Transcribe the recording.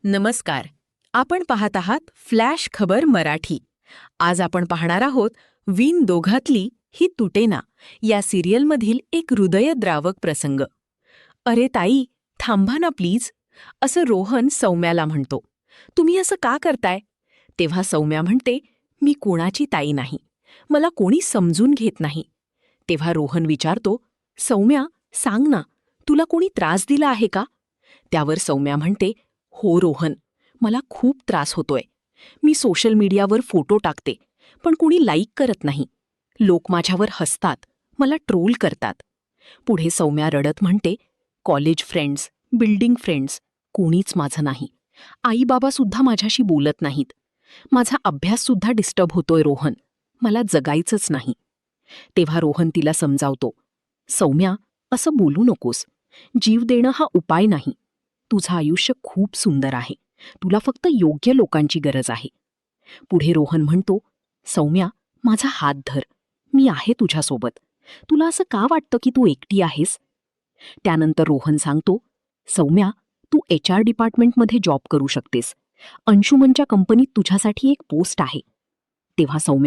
नमस्कार. आपण पाहत आहात फ्लॅश खबर मराठी. आज आपण पाहणार आहोत विण दोघातली ही तुटेना या सिरियलमधील एक हृदयद्रावक प्रसंग. अरे ताई, थांबा ना प्लीज, असं रोहन सौम्याला म्हणतो. तुम्ही असं का करताय? तेव्हा सौम्या म्हणते, मी कोणाची ताई नाही, मला कोणी समजून घेत नाही. तेव्हा रोहन विचारतो, सौम्या सांग ना, तुला कोणी त्रास दिला आहे का? त्यावर सौम्या म्हणते, हो रोहन, मला खूप त्रास होतोय. मी सोशल मीडियावर फोटो टाकते, पण कुणी लाईक करत नाही. लोक माझ्यावर हसतात, मला ट्रोल करतात. पुढे सौम्या रडत म्हणते, कॉलेज फ्रेंड्स, बिल्डिंग फ्रेंड्स, कोणीच माझं नाही. आई बाबासुद्धा माझ्याशी बोलत नाहीत. माझा अभ्याससुद्धा डिस्टर्ब होतोय रोहन, मला जगायचंच नाही. तेव्हा रोहन तिला समजावतो, सौम्या असं बोलू नकोस, जीव देणं हा उपाय नाही. तुझं आयुष्य खूप सुंदर आहे, तुला फक्त योग्य लोकांची गरज आहे. पुढे रोहन म्हणतो, सौम्या माझा हात धर, मी आहे तुझ्यासोबत. तुला असं का वाटतं की तू एकटी आहेस? त्यानंतर रोहन सांगतो, सौम्या तू HR डिपार्टमेंटमध्ये जॉब करू शकतेस. अंशुमनच्या कंपनीत तुझ्यासाठी एक पोस्ट आहे. तेव्हा सौम्या